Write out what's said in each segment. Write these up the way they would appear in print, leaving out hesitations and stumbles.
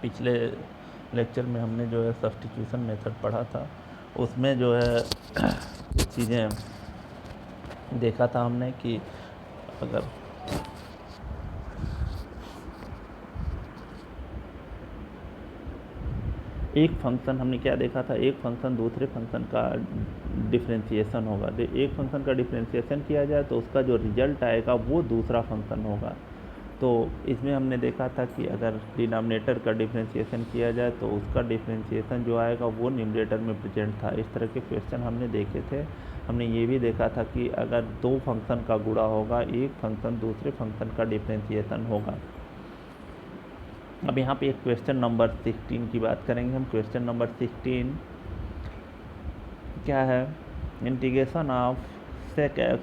पिछले लेक्चर में हमने जो है सब्स्टिट्यूशन मेथड पढ़ा था, उसमें जो है कुछ चीज़ें देखा था हमने कि अगर एक फंक्शन, हमने क्या देखा था, एक फंक्शन दूसरे फंक्शन का डिफरेंशिएशन होगा। एक फंक्शन का डिफरेंशिएशन किया जाए तो उसका जो रिजल्ट आएगा वो दूसरा फंक्शन होगा। तो इसमें हमने देखा था कि अगर डिनोमिनेटर का डिफरेंशिएशन किया जाए तो उसका डिफरेंशिएशन जो आएगा वो न्यूमरेटर में प्रेजेंट था। इस तरह के क्वेश्चन हमने देखे थे। हमने ये भी देखा था कि अगर दो फंक्शन का गुणा होगा, एक फंक्शन दूसरे फंक्शन का डिफरेंशिएशन होगा। अब यहाँ पे एक क्वेश्चन नंबर 16 की बात करेंगे हम। क्वेश्चन नंबर 16 क्या है, integration of sec x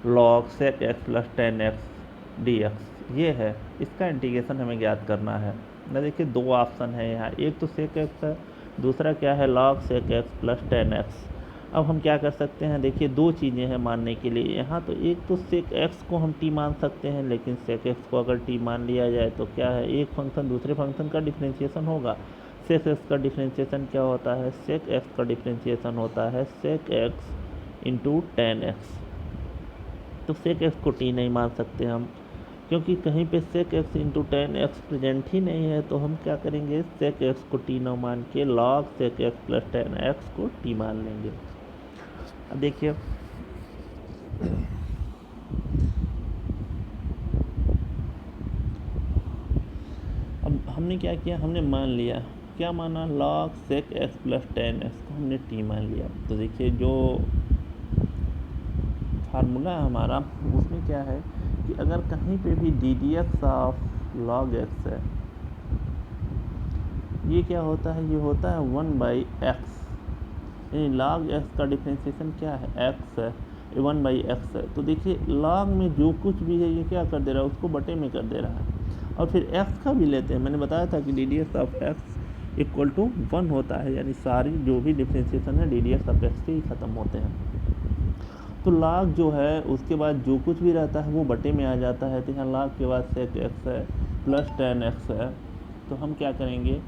log sec x plus 10x dx ये है, इसका इंटीग्रेशन हमें ज्ञात करना है ना। देखिए दो ऑप्शन है यहाँ, एक तो sec x है, दूसरा क्या है log sec x plus 10x। अब हम क्या कर सकते हैं, देखिए दो चीज़ें हैं मानने के लिए यहाँ। तो एक तो sec x को हम t मान सकते हैं, लेकिन sec x को अगर t मान लिया जाए तो क्या है, एक फंक्शन दूसरे फंक्शन का डिफरेंशिएशन होगा। sec x का डिफरेंशिएशन क्या होता है, sec x का डिफरेंशिएशन होता है sec x इंटू 10x। तो sec x को t नहीं मान सकते हम, क्योंकि कहीं पे sec x into 10x present ही नहीं है। तो हम क्या करेंगे, sec x को t न मान के log sec x plus 10x को t मान लेंगे। अब देखिए अब हमने क्या किया, हमने मान लिया, क्या माना, log sec x plus 10x को हमने t मान लिया। तो देखिए जो फार्मूला है हमारा, उसमें क्या है कि अगर कहीं पे भी D d x of log x है, ये क्या होता है, ये होता है 1/x। यानी log x का डिफरेंशिएशन क्या है, x है, 1/x है। तो देखिए log में जो कुछ भी है ये क्या कर दे रहा है, उसको बटे में कर दे रहा है। और फिर x का भी लेते हैं, मैंने बताया था कि d d x of x equal to 1 होता है, यानी सारी जो भी डिफरेंशिएशन है d d x of x से ही ख़त्म होते हैं। तो log जो है उसके बाद जो कुछ भी रहता है वो बटे में आ जाता है। तो यहाँ log के बाद sec x है प्लस 10x है, तो हम क्या करेंगे,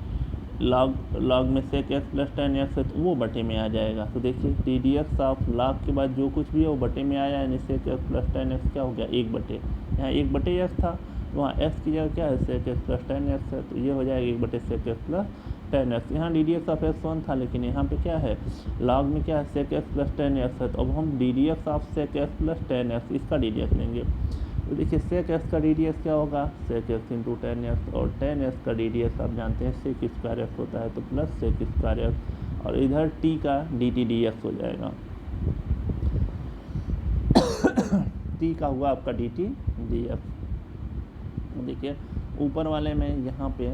log में sec x प्लस 10x है तो वो बटे में आ जाएगा। तो देखिए D d x of log के बाद जो कुछ भी है वो बटे में आया, यानी sec x प्लस 10x क्या हो गया, 1/। यहाँ 1/x था, तो वहाँ x की जगह क्या है, sec x प्लस 10x है, तो ये हो जाएगा 1/sec x प्लस 10x। यहाँ D d x of x 1 था, लेकिन यहाँ पे क्या है, log में क्या है, sec x प्लस 10x है। तो अब हम D d x of sec x plus 10x इसका डी डी एक्स लेंगे। तो देखिए sec x का डी डी एक्स क्या होगा, sec x इंटू 10x, और 10x का डी डी एक्स आप जानते हैं sec स्क्वायर x होता है, तो प्लस sec स्क्वायर x, और इधर t का डी टी डी एक्स हो जाएगा। t का हुआ आपका डी टी डी एक्स। देखिए ऊपर वाले में यहाँ पे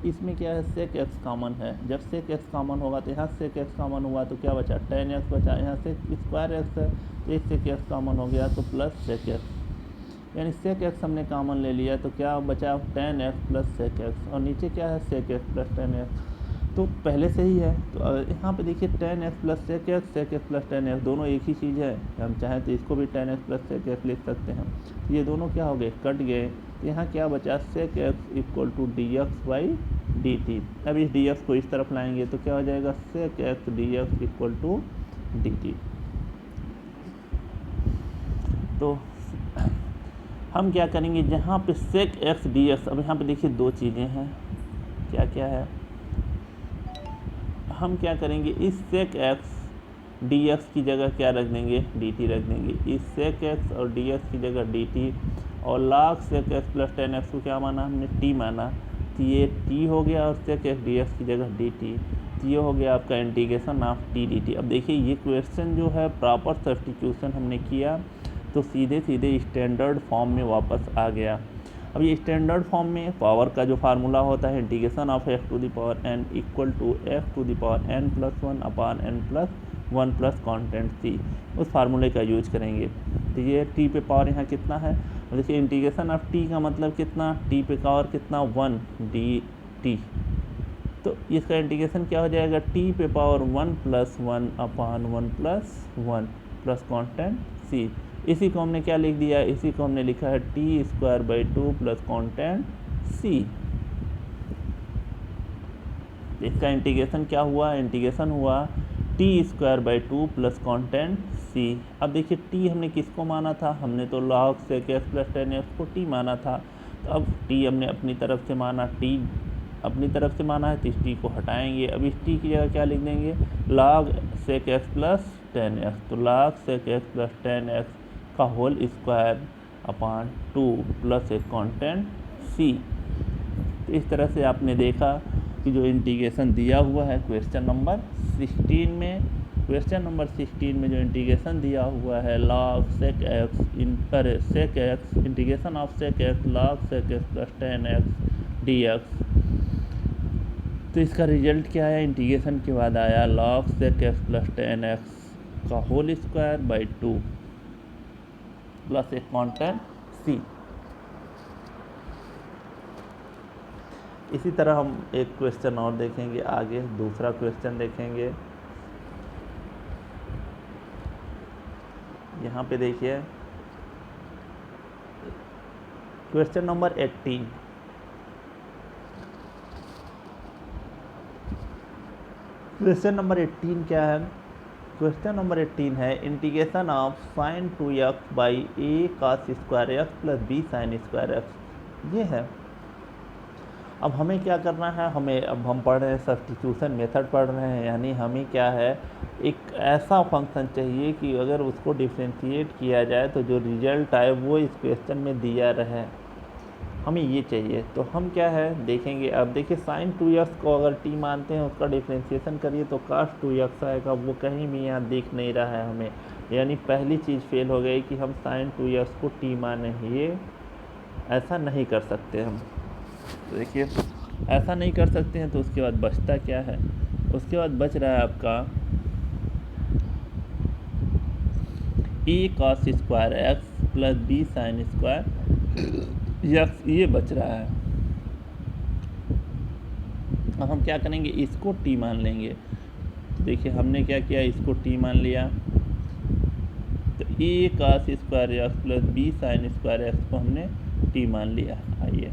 इसमें क्या है, sec x कॉमन है। जब sec x कॉमन होगा तो यहाँ sec x कॉमन हुआ तो क्या बचा, 10x बचा। यहाँ sec स्क्वायर x है तो एक sec x कॉमन हो गया, तो प्लस sec x, यानी sec x हमने कॉमन ले लिया तो क्या बचा, 10x प्लस sec x, और नीचे क्या है, sec x प्लस 10x, तो पहले से ही है। तो यहाँ पे देखिए 10x plus sec x plus 10x दोनों एक ही चीज़ है। हम चाहें तो इसको भी 10x प्लस sec x लिख सकते हैं। ये दोनों क्या हो गए, कट गए। तो यहाँ क्या बचा, sec x equal to d x by d t. अब इस डी एक्स को इस तरफ लाएंगे तो क्या हो जाएगा, sec x d x equal to d t. तो हम क्या करेंगे, जहाँ पे sec x डी एक्स, अब यहाँ पे देखिए दो चीज़ें हैं, क्या क्या है, हम क्या करेंगे, इस sec x dx की जगह क्या रख देंगे, dt रख देंगे। इस sec x और dx की जगह dt, और log sec x plus 10x को क्या माना हमने, t माना, तो ये t हो गया, और sec x dx की जगह dt, तो ये हो गया आपका इंटीग्रेशन ऑफ t dt। अब देखिए ये क्वेश्चन जो है प्रॉपर सब्स्टिट्यूशन हमने किया तो सीधे सीधे स्टैंडर्ड फॉर्म में वापस आ गया। अब ये स्टैंडर्ड फॉर्म में पावर का जो फार्मूला होता है, integration of x to the power n equal to f to the power n plus 1 upon n plus 1 plus constant c, उस फार्मूले का यूज करेंगे। तो ये t पे पावर यहाँ कितना है, देखिए इंटीग्रेशन ऑफ t का मतलब कितना, t पे पावर कितना, 1 dt, तो इसका इंटीग्रेशन क्या हो जाएगा, t पे पावर 1 प्लस 1 अपान 1 प्लस 1 प्लस कॉन्स्टेंट c। इसी को हमने क्या लिख दिया, इसी को हमने लिखा है T square by 2 plus constant c। तो इसका इंटीग्रेशन क्या हुआ, इंटीग्रेशन हुआ t² प्लस कॉन्टेंट c। अब देखिए t हमने किसको माना था, हमने तो log sec x plus tan x को t माना था। तो अब t हमने अपनी तरफ से माना, t अपनी तरफ से माना है तो इस t को हटाएंगे। अब इस t की जगह क्या लिख देंगे, log sec x plus tan x। तो log sec x plus tan x का होल स्क्वायर अपॉन 2 प्लस एक कॉन्टेंट c। तो इस तरह से आपने देखा कि जो इंटीग्रेशन दिया हुआ है क्वेश्चन नंबर 16 में, क्वेश्चन नंबर 16 में जो इंटीग्रेशन दिया हुआ है log sec x sec x integration of sec x log sec x plus tan x dx। तो इसका रिजल्ट क्या है, इंटीग्रेशन के बाद आया log sec x plus tan x का होल स्क्वायर बाई 2 प्लस एक कॉन्टेंट c। इसी तरह हम एक क्वेश्चन और देखेंगे आगे, दूसरा क्वेश्चन देखेंगे। यहाँ पे देखिए क्वेश्चन नंबर 18। क्वेश्चन नंबर 18 क्या है, क्वेश्चन नंबर 18 है integration of sin 2x by a cos square x plus b sin square x। ये है। अब हमें क्या करना है, अब हम पढ़ रहे हैं सब्स्टिट्यूशन मेथड पढ़ रहे हैं, यानी हमें क्या है, एक ऐसा फंक्शन चाहिए कि अगर उसको डिफ्रेंशिएट किया जाए तो जो रिजल्ट आए वो इस क्वेश्चन में दिया रहे, हमें ये चाहिए। तो हम क्या है देखेंगे। अब देखिए sin 2x को अगर t मानते हैं, उसका डिफ्रेंशिएशन करिए तो cos 2x आएगा, वो कहीं भी यहाँ दिख नहीं रहा है हमें, यानी पहली चीज़ फेल हो गई कि हम sin 2x को t माने, ये ऐसा नहीं कर सकते हम। तो देखिए ऐसा नहीं कर सकते हैं, तो उसके बाद बचता क्या है, उसके बाद बच रहा है आपका a cos square x plus b sin square x, ये बच रहा है। अब हम क्या करेंगे, इसको t मान लेंगे। तो देखिए हमने क्या किया, इसको t मान लिया, तो a cos square x plus b sin square x को हमने t मान लिया। आइए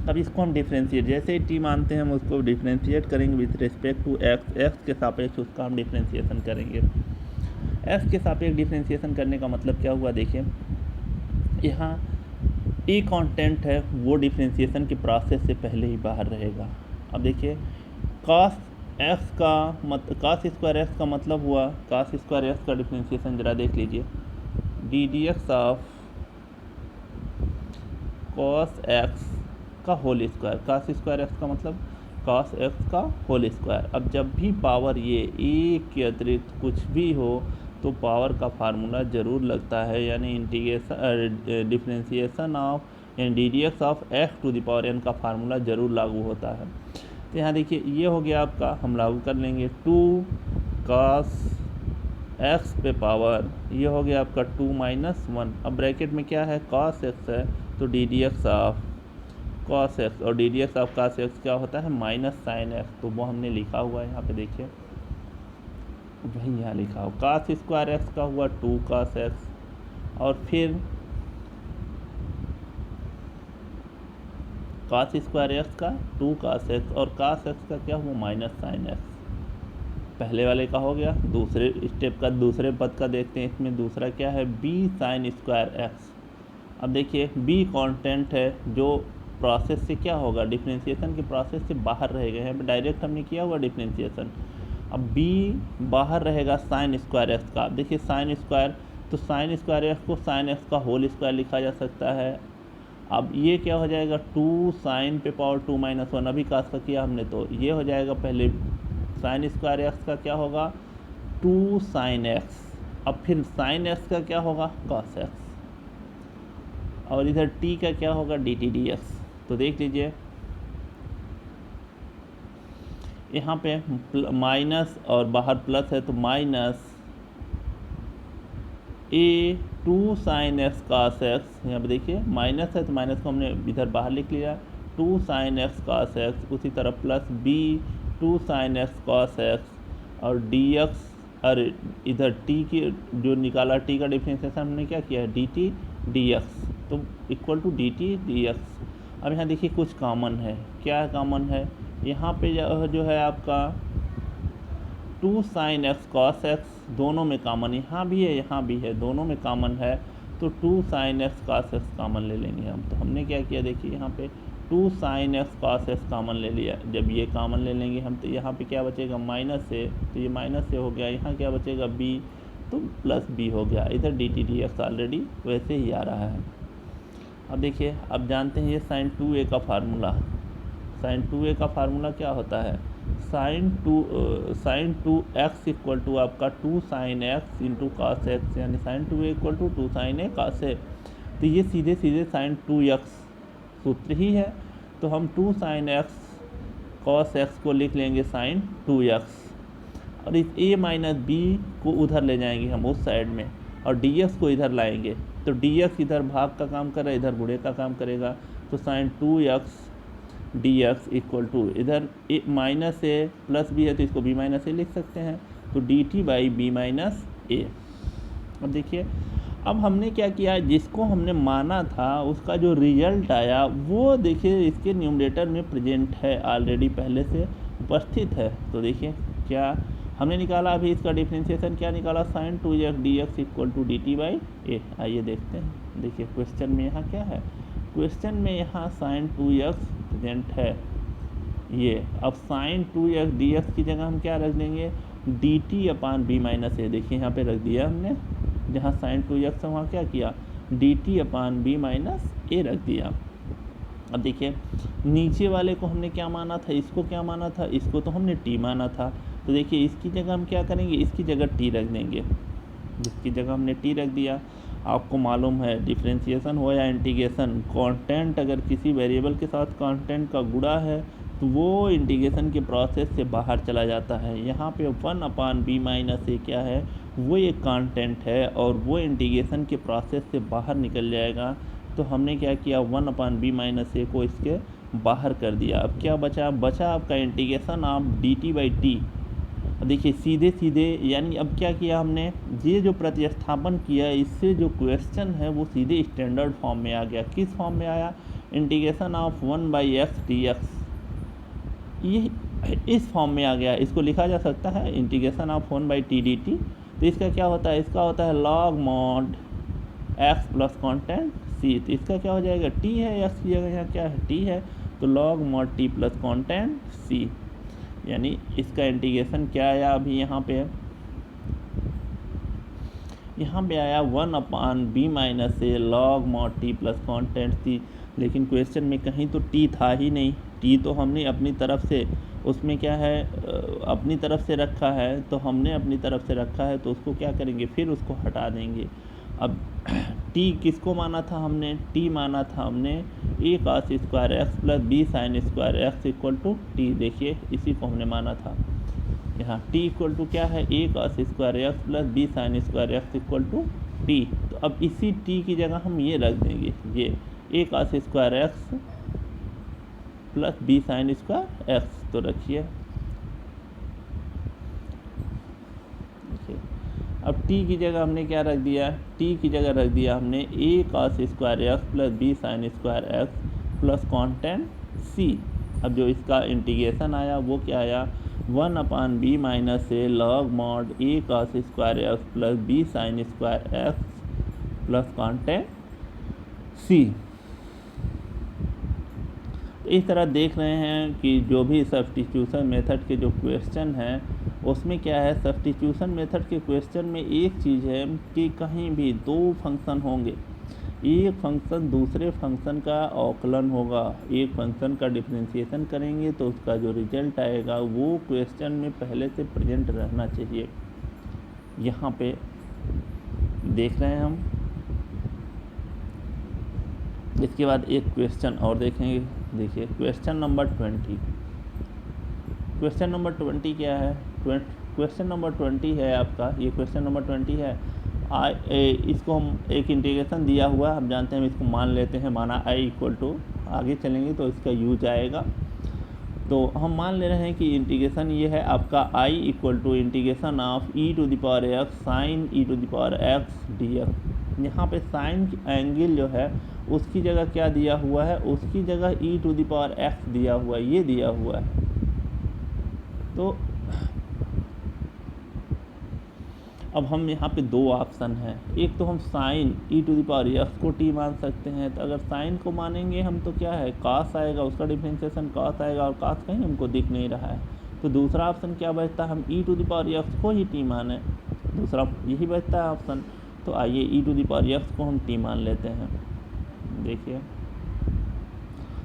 अब इसको हम डिफ्रेंशिएट, जैसे ही टी मानते हैं हम उसको डिफ्रेंशिएट करेंगे with respect to x, x के सापेक्ष उसका हम डिफ्रेंशिएशन करेंगे। एक्स के सापेक्ष डिफ्रेंशिएशन करने का मतलब क्या हुआ, देखिए यहाँ ए कांस्टेंट है, वो डिफ्रेंशिएशन के प्रोसेस से पहले ही बाहर रहेगा। अब देखिए cos एक्स का cos स्क्वायर एक्स का मतलब हुआ, cos स्क्वायर एक्स का डिफ्रेंशिएशन जरा देख लीजिए, d d x of cos x का whole square, cos square x का मतलब cos एक्स का होल स्क्वायर। अब जब भी पावर ये एक के अतिरिक्त कुछ भी हो तो पावर का फार्मूला ज़रूर लगता है, यानी इंटीग्रेशन डिफ्रेंशिएशन ऑफ यानी d d x of x to the power n का फार्मूला ज़रूर लागू होता है। तो यहाँ देखिए ये हो गया आपका, हम लागू कर लेंगे 2 cos एक्स पे पावर, ये हो गया आपका 2 माइनस 1। अब ब्रैकेट में क्या है, cos एक्स है, तो D d x of cos x, और D d x of cos x क्या होता है, माइनस साइन x, तो वो हमने लिखा हुआ है यहाँ पे देखिए, वही यहाँ लिखा हो। cos स्क्वायर x का हुआ 2 cos x, और फिर cos स्क्वायर x का 2 cos x, और cos x का क्या हुआ, माइनस साइन x। पहले वाले का हो गया, दूसरे स्टेप का दूसरे पद का देखते हैं, इसमें दूसरा क्या है, b साइन स्क्वायर x। अब देखिए b कांस्टेंट है, जो प्रोसेस से क्या होगा, डिफ्रेंशिएशन के प्रोसेस से बाहर रहेगा, यहाँ पे डायरेक्ट हमने किया हुआ डिफ्रेंशिएशन। अब b बाहर रहेगा साइन स्क्वायर एक्स का। अब देखिए साइन स्क्वायर, तो साइन स्क्वायर एक्स को साइन एक्स का होल स्क्वायर लिखा जा सकता है। अब ये क्या हो जाएगा, 2 साइन पे पावर 2 माइनस 1, अभी कास का किया हमने, तो ये हो जाएगा, पहले साइन स्क्वायर एक्स का क्या होगा, 2 साइन एक्स, अब फिर साइन एक्स का क्या होगा, कॉस एक्स, और इधर t का क्या होगा, डी टी डी एक्स। तो देख लीजिए यहाँ पे माइनस और बाहर प्लस है, तो minus a 2 sine x cos x, यहाँ पे देखिए माइनस है तो माइनस को हमने इधर बाहर लिख लिया, 2 साइन एक्स कास एक्स, उसी तरह plus b 2 sine x cos x, और dx, और इधर t की जो निकाला t का डिफरेंशिएशन हमने क्या किया है, dt dx, तो इक्वल टू dt dx। अब यहाँ देखिए कुछ कॉमन है, क्या कॉमन है, यहाँ पे जो है आपका 2 sin x cos x दोनों में कॉमन, यहाँ भी है यहाँ भी है, दोनों में कॉमन है, तो 2 sin x cos x common ले लेंगे हम। तो हमने क्या किया, देखिए यहाँ पे 2 sin x cos x common ले लिया। जब ये कॉमन ले लेंगे हम तो यहाँ पे क्या बचेगा, माइनस से, तो ये माइनस से हो गया, यहाँ क्या बचेगा b, तो प्लस b हो गया। इधर dt dx ऑलरेडी वैसे ही आ रहा है। अब देखिए, अब जानते हैं ये sin 2a का फार्मूला, sin 2a का फार्मूला क्या होता है, sin 2x इक्वल टू आपका 2 sin x into cos x, यानी sin 2a इक्वल टू 2 sin a cos a। तो ये सीधे सीधे sin 2x सूत्र ही है, तो हम 2 sin x cos x को लिख लेंगे sin 2x, और इस a माइनस b को उधर ले जाएंगे हम उस साइड में, और dx को इधर लाएंगे, तो dx इधर भाग का काम कर रहा है, इधर गुणे का काम करेगा, तो sin 2x dx equal to, इधर माइनस ए प्लस बी है तो इसको b माइनस ए लिख सकते हैं, तो dt बाई बी माइनस ए। अब देखिए, अब हमने क्या किया, जिसको हमने माना था उसका जो रिजल्ट आया वो देखिए इसके न्यूमरेटर में प्रेजेंट है, ऑलरेडी पहले से उपस्थित है। तो देखिए क्या हमने निकाला, अभी इसका डिफरेंशिएशन क्या निकाला, sin 2x dx equal to dt by a. आइए देखते हैं, देखिए क्वेश्चन में यहाँ क्या है, क्वेश्चन में यहाँ sin 2x प्रेजेंट है ये। अब sin 2x dx की जगह हम क्या रख देंगे, dt अपान b माइनस ए। देखिए यहाँ पे रख दिया हमने, जहाँ sin 2x है वहाँ क्या किया, dt अपान b माइनस ए रख दिया। अब देखिए नीचे वाले को हमने क्या माना था, इसको क्या माना था, इसको तो हमने t माना था, तो देखिए इसकी जगह हम क्या करेंगे, इसकी जगह t रख देंगे, जिसकी जगह हमने t रख दिया। आपको मालूम है डिफरेंशिएशन हो या इंटीग्रेशन, कांस्टेंट अगर किसी वेरिएबल के साथ कांस्टेंट का गुणा है तो वो इंटीग्रेशन के प्रोसेस से बाहर चला जाता है। यहाँ पे 1 अपान बी माइनस ए क्या है, वो एक कांस्टेंट है और वो इंटीग्रेशन के प्रोसेस से बाहर निकल जाएगा। तो हमने क्या किया, 1 अपान बी माइनस ए को इसके बाहर कर दिया। अब क्या बचा, बचा आपका integration of D t by T. देखिए सीधे सीधे, यानी अब क्या किया हमने, ये जो प्रतिस्थापन किया इससे जो क्वेश्चन है वो सीधे स्टैंडर्ड फॉर्म में आ गया। किस फॉर्म में आया, integration of 1 by x d x, ये इस फॉर्म में आ गया। इसको लिखा जा सकता है integration of 1 by t d t. तो इसका क्या होता है, इसका होता है log mod x plus constant c. तो इसका क्या हो जाएगा, टी है, एक्स की जगह यहाँ क्या है, टी है, तो log mod t plus constant c. यानी इसका इंटीग्रेशन क्या आया, अभी यहाँ पे आया 1 upon b minus a log mod t plus constant c. लेकिन क्वेश्चन में कहीं तो टी था ही नहीं, टी तो हमने अपनी तरफ से, उसमें क्या है, अपनी तरफ से रखा है, तो हमने अपनी तरफ से रखा है तो उसको क्या करेंगे, फिर उसको हटा देंगे। अब टी किसको माना था हमने, टी माना था हमने a cos square x plus b sine square x equal to t. देखिए इसी को हमने माना था। यहाँ टी इक्वल टू क्या है, a cos square x plus b sine square x equal to t. तो अब इसी टी की जगह हम ये रख देंगे, ये a cos square x plus b sine square x. तो रखिए, अब t की जगह हमने क्या रख दिया, t की जगह रख दिया हमने a cos square x plus b sine square x plus constant c। अब जो इसका इंटीग्रेशन आया वो क्या आया, 1 upon b minus a log mod a cos square x plus b sine square x plus constant c। इस तरह देख रहे हैं कि जो भी सब्स्टिट्यूशन मेथड के जो क्वेश्चन हैं उसमें क्या है, सब्स्टिट्यूशन मेथड के क्वेश्चन में एक चीज़ है कि कहीं भी दो फंक्शन होंगे, एक फंक्शन दूसरे फंक्शन का अवकलन होगा, एक फंक्शन का डिफरेंशिएशन करेंगे तो उसका जो रिजल्ट आएगा वो क्वेश्चन में पहले से प्रेजेंट रहना चाहिए। यहाँ पे देख रहे हैं हम। इसके बाद एक क्वेश्चन और देखेंगे। देखिए क्वेश्चन नंबर 20। क्वेश्चन नंबर 20 क्या है, क्वेश्चन नंबर 20 है आपका, ये क्वेश्चन नंबर 20 है। इसको हम एक इंटीग्रेशन दिया हुआ, हम जानते हैं, इसको मान लेते हैं, माना i इक्वल टू, आगे चलेंगे तो इसका यूज आएगा। तो हम मान ले रहे हैं कि इंटीग्रेशन ये है आपका i equal to integration of e to the power x sine e to the power x dx। यहाँ पे साइन एंगल जो है उसकी जगह क्या दिया हुआ है, उसकी जगह e⁻x दिया हुआ है, ये दिया हुआ है। तो अब हम यहाँ पे दो ऑप्शन हैं, एक तो हम साइन e⁻x को t मान सकते हैं, तो अगर साइन को मानेंगे हम तो क्या है, cos आएगा, उसका डिफ्रेंशिएशन cos आएगा, और cos कहीं हमको दिख नहीं रहा है। तो दूसरा ऑप्शन क्या बचता है, हम e⁻x को ही t माने, दूसरा यही बचता है ऑप्शन। तो आइए e⁻x को हम t मान लेते हैं। देखिए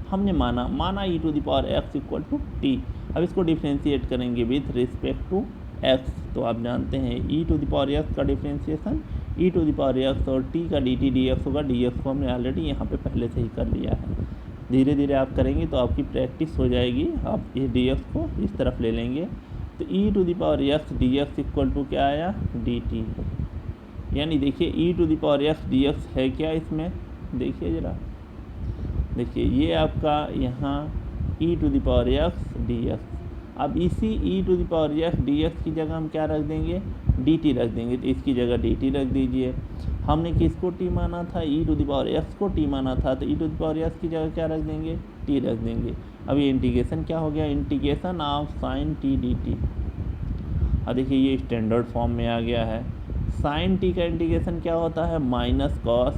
हमने माना e⁻x इक्वल टू t। अब इसको डिफ्रेंशिएट करेंगे विथ रिस्पेक्ट टू x। तो आप जानते हैं e⁻x का डिफ्रेंशिएशन e⁻x और t का dt dx होगा। dx को हमने ऑलरेडी यहाँ पे पहले से ही कर लिया है। धीरे धीरे आप करेंगे तो आपकी प्रैक्टिस हो जाएगी। आप इस dx को इस तरफ ले लेंगे तो e⁻x dx इक्वल टू क्या आया, dt। यानी देखिए e⁻x dx है क्या इसमें, देखिए ज़रा, देखिए ये आपका यहाँ e⁻x dx। अब इसी e⁻x dx की जगह हम क्या रख देंगे, dt रख देंगे। तो इसकी जगह dt रख दीजिए। हमने किसको t माना था, e⁻x को t माना था, तो e⁻x की जगह क्या रख देंगे, t रख देंगे। अब ये इंटीग्रेशन क्या हो गया, integration of sine t dt। अब देखिए ये स्टैंडर्ड फॉर्म में आ गया है। साइन t का इंटीग्रेशन क्या होता है, माइनस कॉस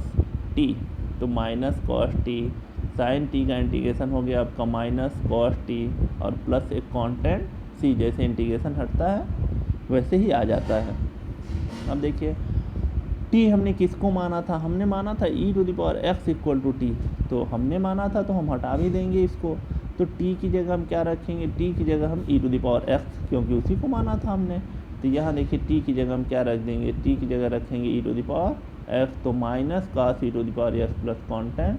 t। तो minus cos t, sine t का इंटीग्रेशन हो गया आपका माइनस कॉस t और प्लस एक कांस्टेंट c। जैसे इंटीग्रेशन हटता है वैसे ही आ जाता है। अब देखिए t हमने किसको माना था, हमने माना था e⁻x इक्वल टू t। तो हमने माना था तो हम हटा भी देंगे इसको। तो t की जगह हम क्या रखेंगे, t की जगह हम e⁻x, क्योंकि उसी को माना था हमने। तो यहाँ देखिए t की जगह हम क्या रख देंगे, t की जगह रखेंगे e⁻x। तो minus cos e⁻x plus constant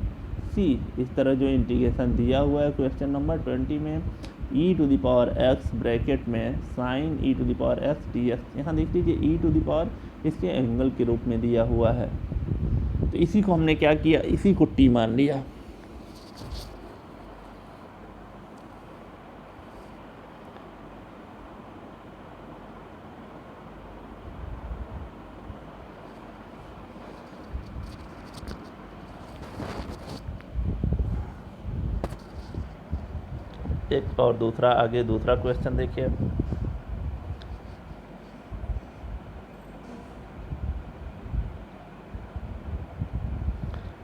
c। इस तरह जो इंटीग्रेशन दिया हुआ है क्वेश्चन नंबर 20 में, e⁻x ब्रैकेट में साइन e⁻x dx। यहाँ देख लीजिए e⁻, इसके एंगल के रूप में दिया हुआ है। तो इसी को हमने क्या किया, इसी को t मान लिया। एक और दूसरा, आगे दूसरा क्वेश्चन देखिए।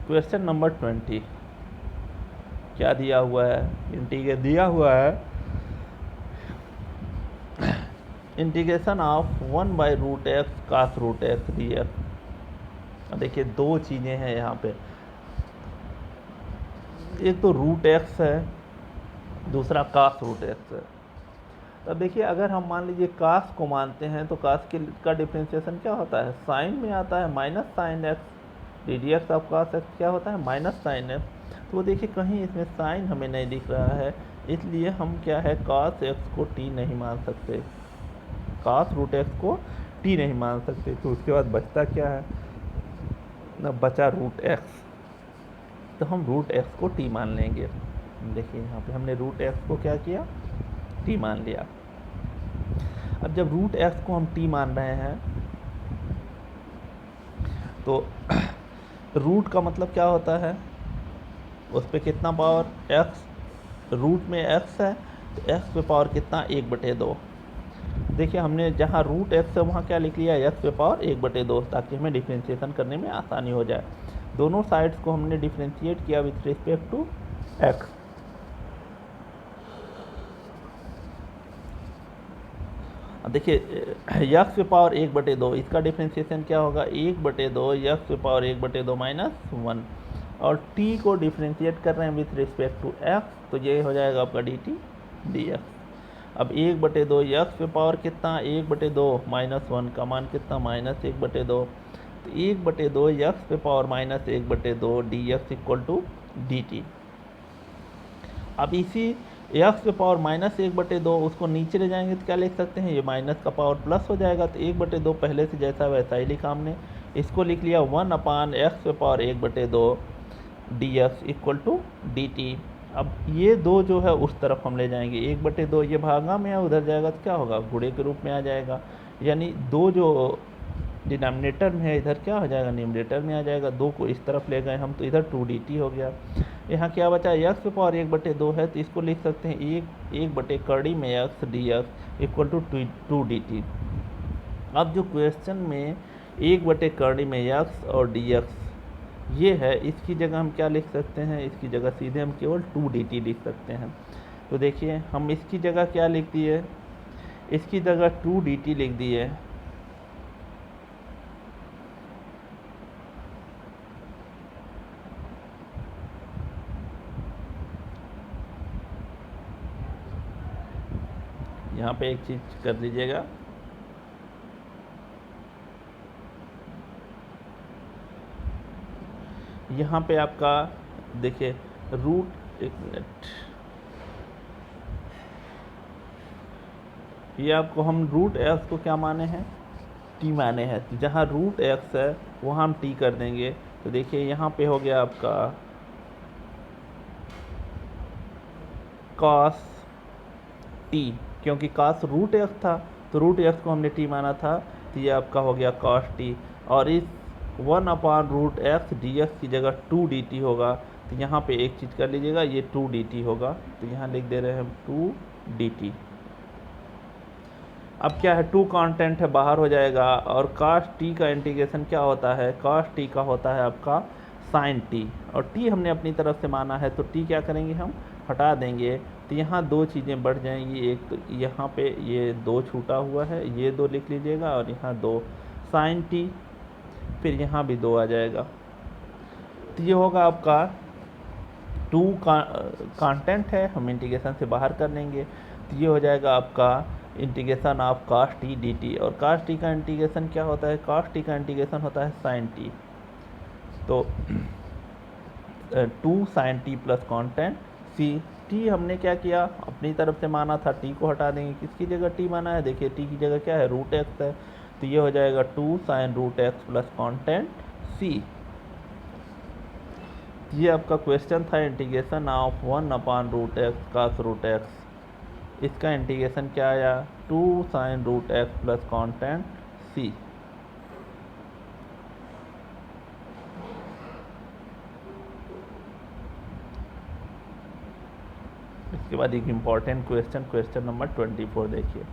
क्वेश्चन नंबर 20 क्या दिया हुआ है, इंटीग्रेशन दिया हुआ है, integration of 1/√x cos√x dx। देखिए दो चीज़ें हैं यहाँ पे, एक तो √x है, दूसरा cos√x है। अब देखिए अगर हम मान लीजिए cos को मानते हैं तो cos का डिफ्रेंशिएशन क्या होता है, साइन में आता है minus sine x. ddx of cos x क्या होता है, माइनस साइन एक्स। तो वो देखिए कहीं इसमें साइन हमें नहीं दिख रहा है, इसलिए हम क्या है cos x को t नहीं मान सकते, cos√x को t नहीं मान सकते। तो उसके बाद बचता क्या है ना, बचा √x। तो हम √x को t मान लेंगे। देखिए यहाँ पे हमने √x को क्या किया, t मान लिया। अब जब √x को हम t मान रहे हैं तो रूट का मतलब क्या होता है, उस पर कितना पावर x, रूट में x है तो x पे पावर कितना, 1/2। देखिए हमने जहाँ √x है वहाँ क्या लिख लिया, x पे पावर 1/2, ताकि हमें डिफ्रेंशिएशन करने में आसानी हो जाए। दोनों साइड्स को हमने डिफ्रेंशिएट किया विथ रिस्पेक्ट टू x। देखिए x पे पावर 1/2, इसका डिफ्रेंशिएशन क्या होगा, 1/2 x पे पावर 1/2 माइनस 1। और t को डिफ्रेंशिएट कर रहे हैं विथ रिस्पेक्ट टू x, तो ये हो जाएगा आपका dt dx। अब 1/2 x पे पावर कितना, 1/2 माइनस 1 का मान कितना, माइनस 1/2। तो 1/2 x पे power minus 1/2 dx equal to dt। अब इसी x पे पावर माइनस 1/2 उसको नीचे ले जाएंगे तो क्या लिख सकते हैं, ये माइनस का पावर प्लस हो जाएगा। तो 1/2 पहले से जैसा वैसा ही लिखा हमने, इसको लिख लिया 1/x पे power 1/2 dx equal to dt। अब ये दो जो है उस तरफ हम ले जाएंगे, 1/2 ये भागा में है, उधर जाएगा तो क्या होगा, गुणे के रूप में आ जाएगा। यानी दो जो डिनोमिनेटर में है, इधर क्या हो जाएगा, न्यूमरेटर में आ जाएगा। 2 को इस तरफ ले गए हम तो इधर 2dt हो गया। यहाँ क्या बचा, x की पावर 1/2 है तो इसको लिख सकते हैं 1/कड़ी में x dx equal to 2dt। अब जो क्वेश्चन में 1/कड़ी में x और dx ये है, इसकी जगह हम क्या लिख सकते हैं, इसकी जगह सीधे हम केवल 2dt लिख सकते हैं। तो देखिए हम इसकी जगह क्या लिख दिए, इसकी जगह 2dt लिख दिए। यहाँ पे एक चीज़ कर लीजिएगा, यहाँ पे आपका देखिए रूट, एक मिनट, ये आपको हम रूट एक्स को क्या माने हैं, टी माने हैं। तो जहाँ रूट एक्स है वहाँ हम टी कर देंगे। तो देखिए यहाँ पे हो गया आपका कॉस टी, क्योंकि कॉस रूट एक्स था तो रूट एक्स को हमने टी माना था, तो ये आपका हो गया कॉस टी। और इस 1/√x dx की जगह 2dt होगा। तो यहाँ पे एक चीज़ कर लीजिएगा, ये 2dt होगा, तो यहाँ लिख दे रहे हैं हम 2dt। अब क्या है, 2 कांस्टेंट है, बाहर हो जाएगा। और cos t का इंटीग्रेशन क्या होता है, cos t का होता है आपका sin t, और t हमने अपनी तरफ से माना है तो t क्या करेंगे, हम हटा देंगे। तो यहाँ 2 चीज़ें बढ़ जाएंगी, एक तो यहाँ पे ये 2 छूटा हुआ है, ये 2 लिख लीजिएगा, और यहाँ 2 sin t, फिर यहाँ भी 2 आ जाएगा। तो ये होगा आपका 2 कांस्टेंट है, हम इंटीग्रेशन से बाहर कर लेंगे। तो ये हो जाएगा आपका integration of cos t dt। और cos t का इंटीग्रेशन क्या होता है, cos t का इंटीग्रेशन होता है sin t। तो 2 sin t plus constant c। t हमने क्या किया, अपनी तरफ से माना था, t को हटा देंगे, किसकी जगह t माना है, देखिए t की जगह क्या है, रूट एक्स है। तो ये हो जाएगा 2 sin root x plus constant c। ये आपका क्वेश्चन था integration of 1/√x cos root x. इसका इंटीग्रेशन क्या आया, 2 sin root x plus constant c। इसके बाद एक इम्पॉर्टेंट क्वेश्चन, क्वेश्चन नंबर 24 देखिए।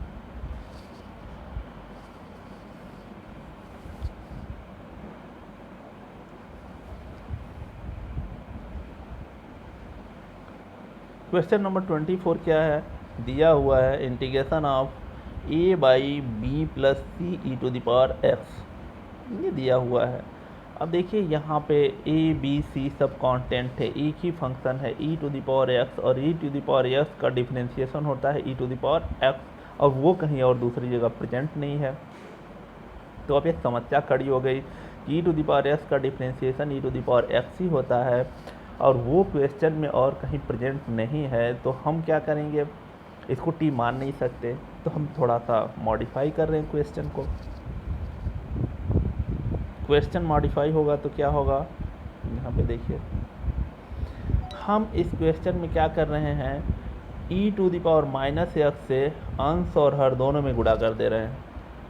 क्वेश्चन नंबर 24 क्या है, दिया हुआ है integration of a/b plus c e to the power x, ये दिया हुआ है। अब देखिए यहाँ पे a b c सब कांस्टेंट है, एक ही फंक्शन है e to the power x, और e to the power x का डिफरेंशिएशन होता है e to the power x, और वो कहीं और दूसरी जगह प्रेजेंट नहीं है। तो अब एक समस्या खड़ी हो गई, e to the power x का differentiation e to the power x ही होता है, और वो क्वेश्चन में और कहीं प्रेजेंट नहीं है। तो हम क्या करेंगे, इसको t मान नहीं सकते, तो हम थोड़ा सा मॉडिफाई कर रहे हैं क्वेश्चन को। क्वेश्चन मॉडिफाई होगा तो क्या होगा, यहाँ पे देखिए हम इस क्वेश्चन में क्या कर रहे हैं, e to the power minus x से अंश और हर दोनों में गुणा कर दे रहे हैं।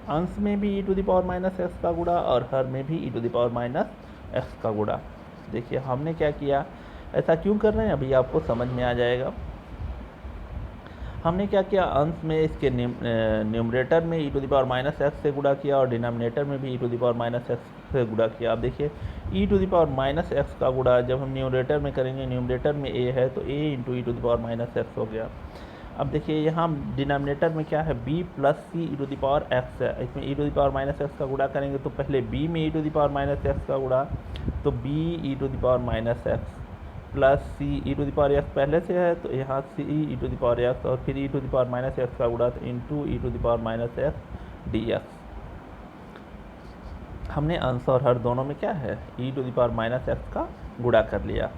अंश में भी e to the power minus x का गुणा, और हर में भी e to the power minus x का गुणा। देखिए हमने क्या किया, ऐसा क्यों कर रहे हैं अभी आपको समझ में आ जाएगा। हमने क्या किया, अंश में इसके न्यूमरेटर में e to the power minus x से गुणा किया, और डिनोमिनेटर में भी e to the power minus x से गुणा किया। अब देखिए e to the power minus x का गुणा जब हम न्यूमरेटर में करेंगे, न्यूमरेटर में a है तो a into e to the power minus x हो गया। अब देखिए यहाँ डिनोमिनेटर में क्या है, b plus c e to the power x है, इसमें e to the power minus x का गुणा करेंगे तो पहले b में e to the power minus x का गुणा, तो b e to the power minus x plus c e to the power x पहले से है, तो यहाँ c e to the power x, और फिर e to the power minus x का गुणा, तो into e to the power minus x d x. हमने अंश और हर दोनों में क्या है, e to the power minus x का गुणा कर लिया।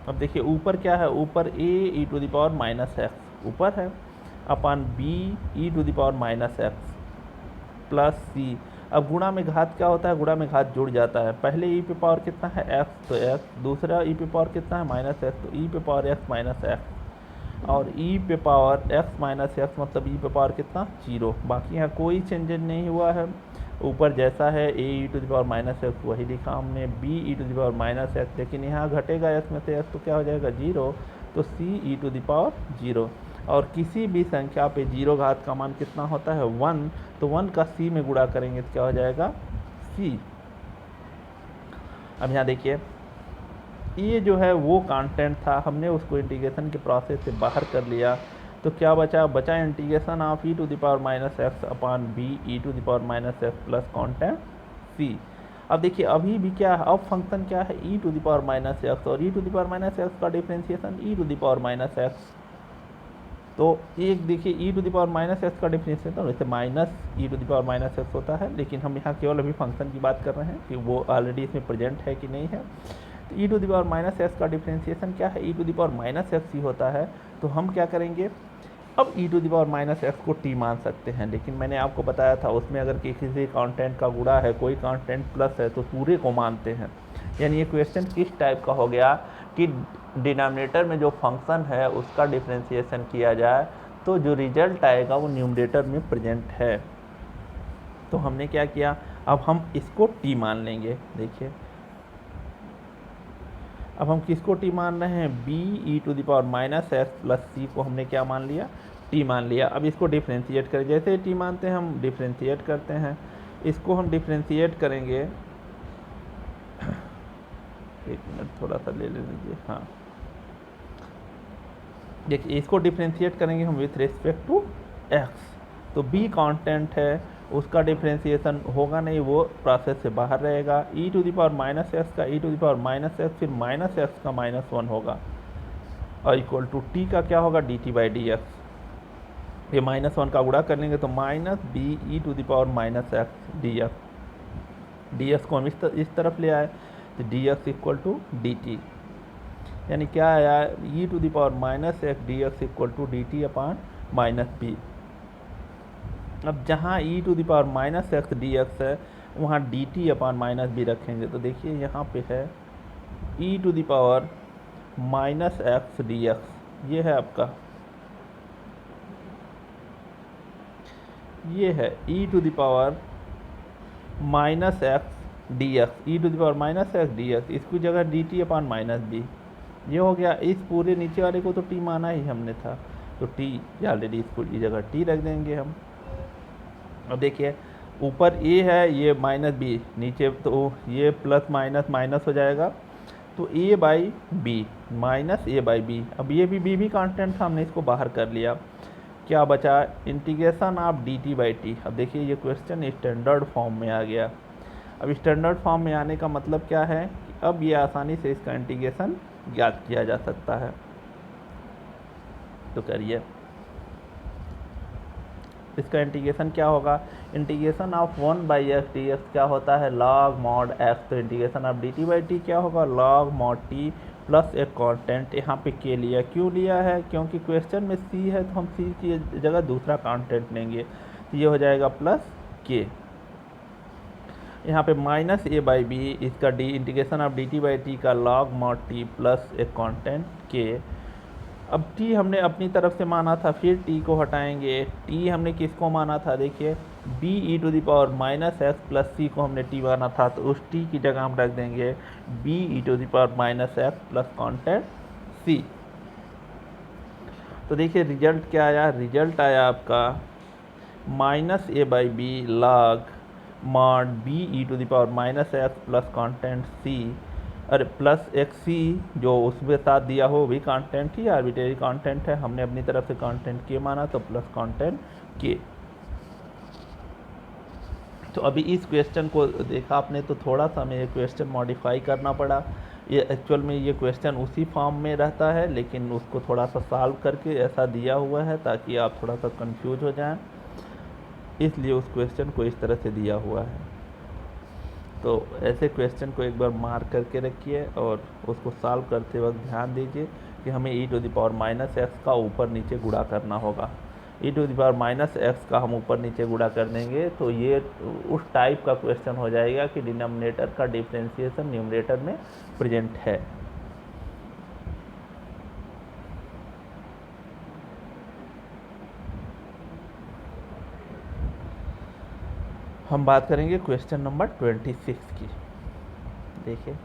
अब देखिए ऊपर क्या है, ऊपर a e to the power minus x ऊपर है, upon b e to the power minus x plus c. अब गुणा में घात क्या होता है, गुणा में घात जुड़ जाता है। पहले e पे पावर कितना है x, तो x, दूसरा e पे पावर कितना है माइनस एक्स, तो e पे पावर x माइनस एक्स और ई पे पावर एक्स माइनस एक्स मतलब ई पे पावर कितना 0। बाकी यहाँ कोई चेंजेज नहीं हुआ है, ऊपर जैसा है a e to the power minus x वही लिखा हमने, b e to the power minus x, लेकिन यहाँ घटेगा एक्स में से एक्स तो क्या हो जाएगा 0, तो सी ई टू द पावर 0। और किसी भी संख्या पे 0 घात का मान कितना होता है 1, तो 1 का सी में गुणा करेंगे तो क्या हो जाएगा सी। अब यहाँ देखिए ये जो है वो कांस्टेंट था, हमने उसको इंटीग्रेशन के प्रोसेस से बाहर कर लिया, तो क्या बचा integration of e to the power minus x upon b e to the power minus x plus constant c. अब देखिए अभी भी क्या है, अब फंक्शन क्या है e to the power minus x, और e to the power minus x का differentiation e to the power minus x. तो एक देखिए e to the power minus x का डिफ्रेंशिएशन वैसे minus e to the power minus x होता है, लेकिन हम यहाँ केवल अभी फंक्शन की बात कर रहे हैं कि वो ऑलरेडी इसमें प्रेजेंट है कि नहीं है। तो e to the power minus x का डिफ्रेंशिएशन क्या है, e to the power minus x ही होता है। तो हम क्या करेंगे, अब e to the power minus x को टी मान सकते हैं, लेकिन मैंने आपको बताया था उसमें अगर किसी कांस्टेंट का गुणा है, कोई कांस्टेंट प्लस है तो पूरे को मानते हैं। यानी ये क्वेश्चन किस टाइप का हो गया कि डिनोमिनेटर में जो फंक्शन है उसका डिफ्रेंशिएशन किया जाए तो जो रिजल्ट आएगा वो न्यूमरेटर में प्रेजेंट है। तो हमने क्या किया, अब हम इसको टी मान लेंगे। देखिए अब हम किसको टी मान रहे हैं, b e to the power minus x plus c को हमने क्या मान लिया, टी मान लिया। अब इसको डिफ्रेंशिएट करें, जैसे टी मानते हैं हम डिफ्रेंशिएट करते हैं, इसको हम डिफ्रेंशिएट करेंगे। एक मिनट थोड़ा सा ले लीजिए, हाँ देखिए इसको डिफ्रेंशिएट करेंगे हम विथ रिस्पेक्ट टू एक्स, तो बी कांस्टेंट है उसका डिफ्रेंशिएशन होगा नहीं, वो प्रोसेस से बाहर रहेगा। E to the power minus x का e to the power minus x फिर माइनस एक्स का माइनस 1 होगा, और इक्वल टू टी का क्या होगा d t by d x. ये माइनस 1 का गुणा कर लेंगे तो minus b e to the power minus x d x. D x को हम इस तरफ ले आए तो d x equal to d t, यानी क्या आया e to the power minus x d x equal to d t upon minus b. अब जहाँ e to the power minus x d x है वहाँ d t upon minus b रखेंगे, तो देखिए यहाँ पे है e to the power minus x d x, ये है आपका, ये है e to the power minus x d x, e to the power minus x d x, इसकी जगह d t upon minus b, ये हो गया। इस पूरे नीचे वाले को तो टी माना ही हमने था, तो टी ऑलरेडी इसको की जगह टी रख देंगे हम। अब देखिए ऊपर ए है, ये माइनस बी, नीचे तो ये प्लस माइनस माइनस हो जाएगा, तो a by b minus a by b. अब ये भी कांस्टेंट था, हमने इसको बाहर कर लिया, क्या बचा integration of D t by T. अब देखिए ये क्वेश्चन स्टैंडर्ड फॉर्म में आ गया। अब स्टैंडर्ड फॉर्म में आने का मतलब क्या है कि अब ये आसानी से इसका इंटीग्रेशन ज्ञात किया जा सकता है। तो करिए इसका इंटीग्रेशन क्या होगा, integration of 1 by x d x क्या होता है लॉग मॉड एक्स, तो integration of D t by T क्या होगा लॉग मॉड टी प्लस एक कांस्टेंट यहाँ पे के लिया। क्यों लिया है, क्योंकि क्वेश्चन में सी है तो हम सी की जगह दूसरा कांस्टेंट लेंगे, तो ये हो जाएगा प्लस के। यहाँ पे माइनस ए बाई बी, इसका D integration of D t by T का लॉग मॉड टी प्लस एक कांस्टेंट के। अब टी हमने अपनी तरफ से माना था, फिर टी को हटाएंगे, टी हमने किसको माना था, देखिए b e to the power minus x plus c को हमने टी माना था, तो उस टी की जगह हम रख देंगे b e to the power minus x plus constant c. तो देखिए रिजल्ट क्या आया, रिजल्ट आया आपका minus a by b log mod b e to the power minus x plus constant c, अरे प्लस एक सी जो उसके साथ दिया हो भी कांस्टेंट ही आर्बिट्रेरी कांस्टेंट है, हमने अपनी तरफ से कांस्टेंट के माना तो प्लस कांस्टेंट के। तो अभी इस क्वेश्चन को देखा आपने तो थोड़ा सा हमें ये क्वेश्चन मॉडिफाई करना पड़ा। ये एक्चुअल में ये क्वेश्चन उसी फॉर्म में रहता है, लेकिन उसको थोड़ा सा सॉल्व करके ऐसा दिया हुआ है ताकि आप थोड़ा सा कंफ्यूज हो जाएं, इसलिए उस क्वेश्चन को इस तरह से दिया हुआ है। तो ऐसे क्वेश्चन को एक बार मार्क करके रखिए और उसको सॉल्व करते वक्त ध्यान दीजिए कि हमें e to the power minus x का ऊपर नीचे गुणा करना होगा। E to the power minus x का हम ऊपर नीचे गुणा कर देंगे तो ये उस टाइप का क्वेश्चन हो जाएगा कि डिनोमिनेटर का डिफरेंशिएशन न्यूमरेटर में प्रेजेंट है। हम बात करेंगे क्वेश्चन नंबर 26 की। देखिए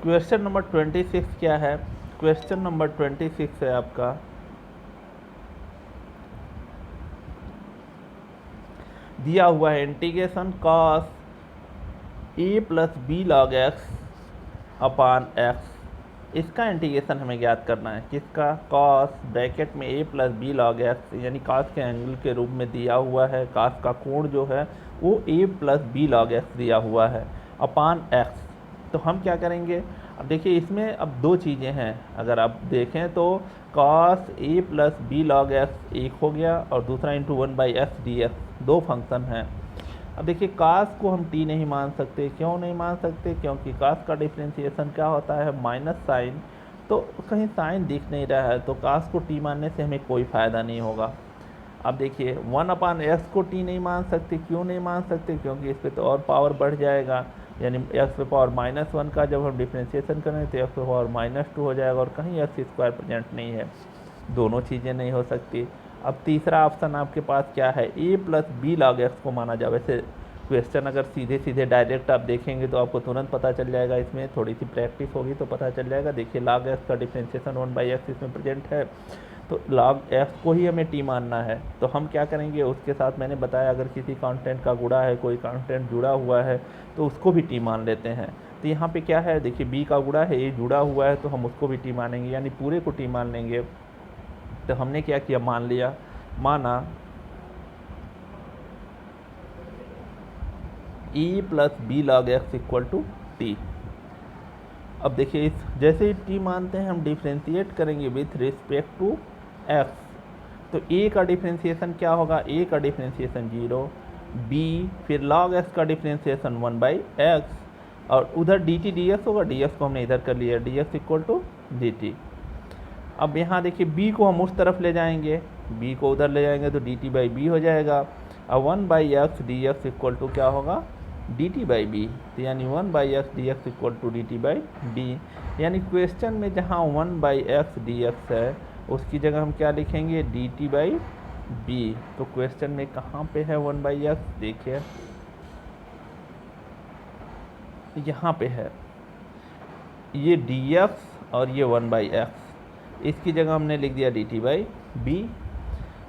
क्वेश्चन नंबर 26 क्या है। क्वेश्चन नंबर 26 है आपका, दिया हुआ है integration cos A plus b log x upon x. इसका इंटीग्रेशन हमें ज्ञात करना है। किसका? कॉस ब्रैकेट में ए प्लस बी लॉग एक्स, यानी कॉस के एंगल के रूप में दिया हुआ है। कॉस का कोण जो है वो ए प्लस बी लॉग एक्स दिया हुआ है अपान एक्स। तो हम क्या करेंगे? अब देखिए इसमें अब दो चीज़ें हैं। अगर आप देखें तो cos A plus b log x एक हो गया और दूसरा इंटू 1/x dx, दो फंक्शन हैं। अब देखिए कास को हम टी नहीं मान सकते। क्यों नहीं मान सकते? क्योंकि कास का डिफ्रेंशिएशन क्या होता है? Minus sine. तो कहीं साइन दिख नहीं रहा है, तो कास को टी मानने से हमें कोई फ़ायदा नहीं होगा। अब देखिए 1/x को टी नहीं मान सकते। क्यों नहीं मान सकते? क्योंकि इस पर तो और पावर बढ़ जाएगा, यानी x पे पावर -1 का जब हम डिफ्रेंशिएशन करें तो x पे पावर -2 हो जाएगा और कहीं x² प्रेजेंट नहीं है। दोनों चीज़ें नहीं हो सकती। अब तीसरा ऑप्शन आपके पास क्या है? a plus b log x को माना जाए। वैसे क्वेश्चन अगर सीधे सीधे डायरेक्ट आप देखेंगे तो आपको तुरंत पता चल जाएगा, इसमें थोड़ी सी प्रैक्टिस होगी तो पता चल जाएगा। देखिए लॉग एक्स का डिफ्रेंशिएशन 1/x इसमें प्रेजेंट है, तो लॉग एक्स को ही हमें टी मानना है। तो हम क्या करेंगे? उसके साथ मैंने बताया अगर किसी कांस्टेंट का गुणा है, कोई कांस्टेंट जुड़ा हुआ है तो उसको भी टी मान लेते हैं। तो यहाँ पे क्या है? देखिए बी का गुणा है, ए जुड़ा हुआ है तो हम उसको भी टी मानेंगे, यानी पूरे को टी मान लेंगे। तो हमने क्या किया? मान लिया, माना e plus b log x equal to t. अब देखिए इस जैसे ही टी मानते हैं हम डिफ्रेंशिएट करेंगे विथ रिस्पेक्ट टू एक्स। तो a का डिफ्रेंशिएशन क्या होगा? a का डिफ्रेंशिएशन 0, b फिर लॉग x का डिफ्रेंशिएशन 1/x और उधर dt dx होगा। dx को हमने इधर कर लिया, dx इक्वल टू dt। अब यहाँ देखिए b को हम उस तरफ ले जाएंगे, b को उधर ले जाएंगे तो dt/b हो जाएगा। अब 1/x dx इक्वल टू क्या होगा? dt/b। तो यानी 1/x dx equal to dt/b। यानी क्वेश्चन में जहाँ 1/x dx है उसकी जगह हम क्या लिखेंगे? dt/b। तो क्वेश्चन में कहाँ पे है 1/x? देखिए यहाँ पे है, ये dx और ये 1/x, इसकी जगह हमने लिख दिया dt/b।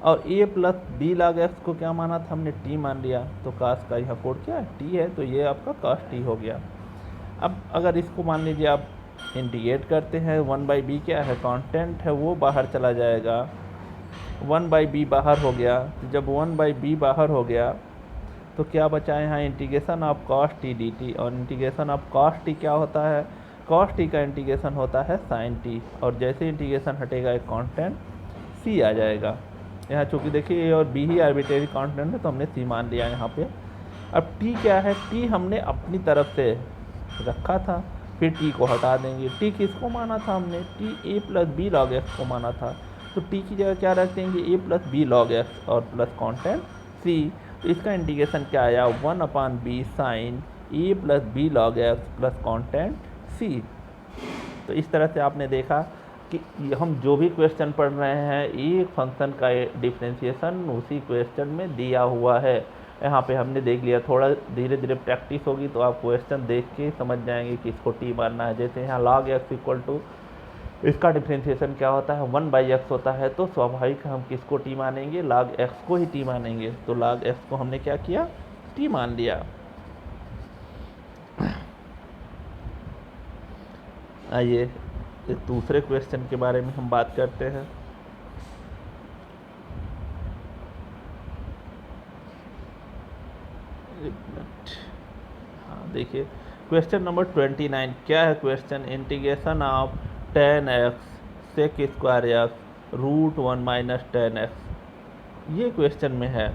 और a plus b log x को क्या माना था हमने? t मान लिया। तो कास का यहाँ कोड क्या है? t है, तो ये आपका कास t हो गया। अब अगर इसको मान लीजिए आप इंटीग्रेट करते हैं, 1/b क्या है? कांस्टेंट है, वो बाहर चला जाएगा, 1/b बाहर हो गया। तो जब 1/b बाहर हो गया तो क्या बचा यहाँ? Integration of cos T dt। और इंटीग्रेशन ऑफ कॉस टी क्या होता है? कॉस टी का इंटीग्रेशन होता है साइन टी। और जैसे इंटीग्रेशन हटेगा एक कांस्टेंट c आ जाएगा। यहाँ चूँकि देखिए a और b ही आर्बिट्रेरी कांस्टेंट है तो हमने c मान लिया यहाँ पे। अब t क्या है? t हमने अपनी तरफ से रखा था, फिर t को हटा देंगे। t किसको माना था हमने? t a plus b log x को माना था, तो t की जगह क्या रख देंगे? a plus b log x और प्लस कांस्टेंट c। तो इसका इंटीग्रेशन क्या आया? 1/b sine a plus b log x plus constant c। तो इस तरह से आपने देखा कि हम जो भी क्वेश्चन पढ़ रहे हैं एक फंक्शन का डिफरेंशिएशन उसी क्वेश्चन में दिया हुआ है। यहाँ पे हमने देख लिया। थोड़ा धीरे धीरे प्रैक्टिस होगी तो आप क्वेश्चन देख के समझ जाएंगे कि इसको टी मानना है। जैसे यहाँ लॉग एक्स इक्वल टू, इसका डिफरेंशिएशन क्या होता है? 1/x होता है, तो स्वाभाविक हम किसको टी मानेंगे? लॉग एक्स को ही टी मानेंगे। तो लॉग एक्स को हमने क्या किया? टी मान लिया। आइए दूसरे क्वेश्चन के बारे में हम बात करते हैं। एक मिनट, हाँ देखिए क्वेश्चन नंबर 29 क्या है? Question integration of tan x sec square x root 1 - tan x, ये क्वेश्चन में है।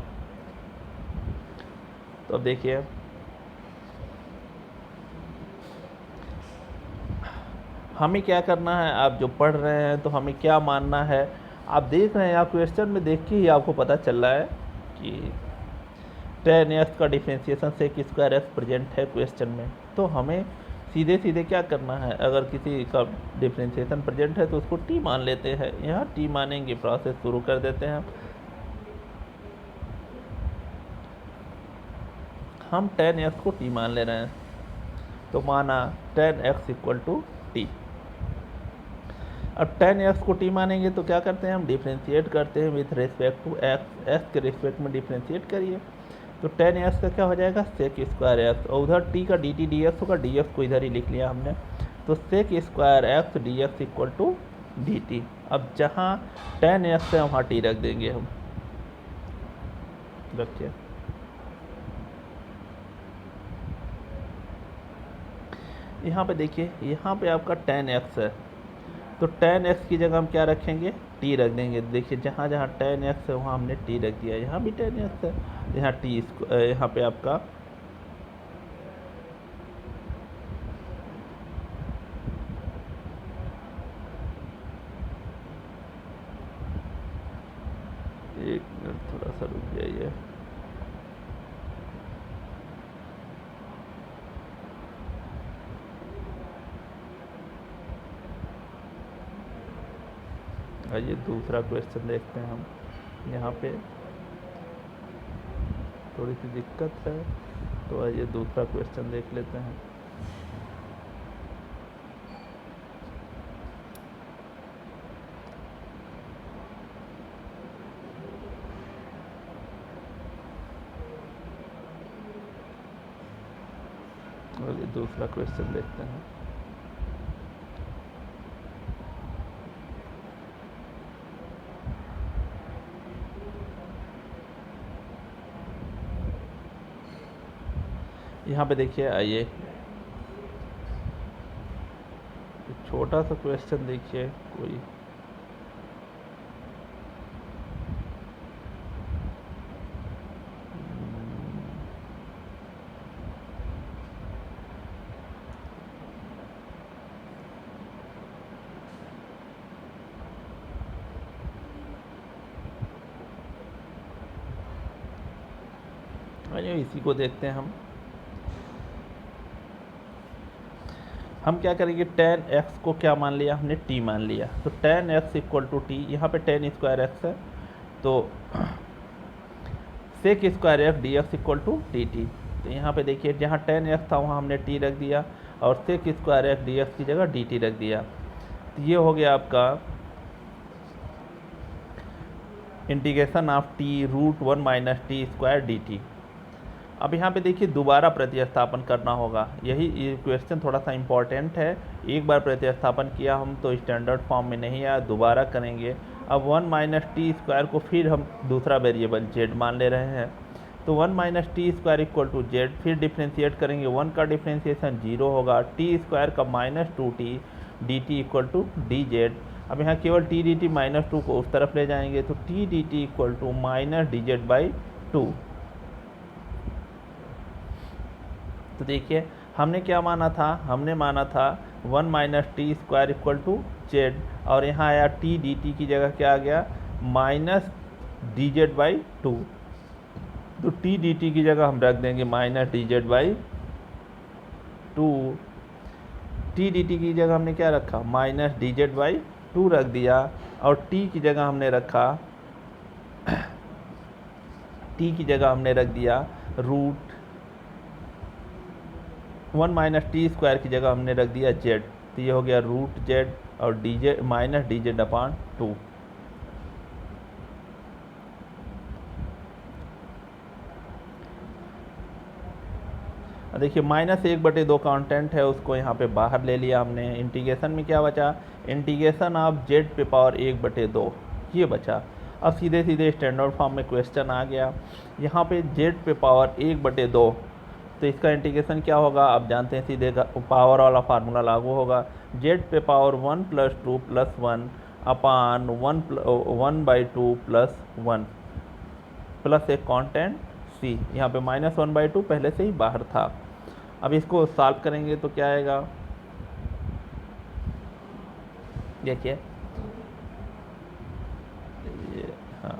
तो अब देखिए हमें क्या करना है, आप जो पढ़ रहे हैं तो हमें क्या मानना है? आप देख रहे हैं, आप क्वेश्चन में देख के ही आपको पता चल रहा है कि tan x का differentiation sec square x present है क्वेश्चन में। तो हमें सीधे सीधे क्या करना है, अगर किसी का डिफ्रेंशिएशन प्रेजेंट है तो उसको टी मान लेते हैं। यहाँ टी मानेंगे, प्रोसेस शुरू कर देते हैं। हम tan x को t मान ले रहे हैं, तो माना tan x equal to t. अब tan x को t मानेंगे तो क्या करते हैं, हम डिफ्रेंशिएट करते हैं with respect to x। x के रिस्पेक्ट में डिफ्रेंशिएट करिए, तो tan x का क्या हो जाएगा, सेक स्क्वायर एक्स, और उधर t का dt dx होगा, dx को इधर ही लिख लिया हमने, तो sec square x dx equal to dt। अब जहाँ tan x है वहाँ t रख देंगे हम, रखिए। यहाँ पे देखिए, यहाँ पे आपका tan x है, तो tan x की जगह हम क्या रखेंगे, t रख देंगे। देखिए जहाँ जहाँ tan x है वहाँ हमने t रख दिया, यहाँ भी tan x है, यहाँ t यहाँ पे आपका एक मिनट थोड़ा सा रुक जाइए। आइए दूसरा क्वेश्चन देखते हैं हम। यहाँ पे थोड़ी सी दिक्कत है, तो आइए दूसरा क्वेश्चन देख लेते हैं। आइए दूसरा क्वेश्चन देखते हैं। यहाँ पे देखिए, आइए छोटा सा क्वेश्चन देखिए कोई। आइए इसी को देखते हैं हम क्या करेंगे, tan x को क्या मान लिया हमने, t मान लिया, तो tan x equal to t. यहाँ पे tan स्क्वायर x है, तो sec square x dx equal to d t. तो यहाँ पे देखिए जहाँ tan x था वहाँ हमने t रख दिया, और सेक स्क्वायर एक्स dx की जगह dt रख दिया। तो ये हो गया आपका integration of t root 1 minus t square d t. अब यहाँ पे देखिए दोबारा प्रतिस्थापन करना होगा, यही क्वेश्चन थोड़ा सा इम्पॉर्टेंट है। एक बार प्रतिस्थापन किया हम तो स्टैंडर्ड फॉर्म में नहीं आया, दोबारा करेंगे। अब 1 माइनस टी स्क्वायर को फिर हम दूसरा वेरिएबल z मान ले रहे हैं, तो 1 minus t square equal to z, फिर डिफ्रेंशिएट करेंगे, 1 का डिफ्रेंशिएशन 0 होगा, टी स्क्वायर का minus 2t d t equal to d z. अब यहाँ केवल टी डी टी माइनस 2 को उस तरफ ले जाएंगे, तो t d t equal to minus d z by 2। तो देखिए हमने क्या माना था, हमने माना था 1 minus t square equal to z, और यहाँ आया टी डी टी की जगह क्या आ गया, माइनस डी जेड बाई 2। तो टी डी टी की जगह हम रख देंगे minus d z by 2। T d T की जगह हमने क्या रखा, माइनस डी जेड बाई 2 रख दिया, और टी की जगह हमने रखा, टी की जगह हमने रख दिया रूट 1 माइनस टी स्क्वायर की जगह हमने रख दिया जेड। तो ये हो गया रूट जेड और d z minus d z upon 2। देखिए माइनस 1/2 कांस्टेंट है, उसको यहाँ पे बाहर ले लिया हमने। इंटीग्रेशन में क्या बचा, इंटीग्रेशन ऑफ जेड पे पावर 1/2 ये बचा। अब सीधे सीधे स्टैंडर्ड फॉर्म में क्वेश्चन आ गया, यहाँ पे जेड पे पावर 1/2, तो इसका इंटीग्रेशन क्या होगा, आप जानते हैं सीधे पावर वाला फार्मूला लागू होगा। जेड पे पावर 1 + 2 + 1 अपान 1/2 + 1 प्लस एक कांस्टेंट सी, यहाँ पे -1/2 पहले से ही बाहर था। अब इसको सॉल्व करेंगे तो क्या आएगा, देखिए हाँ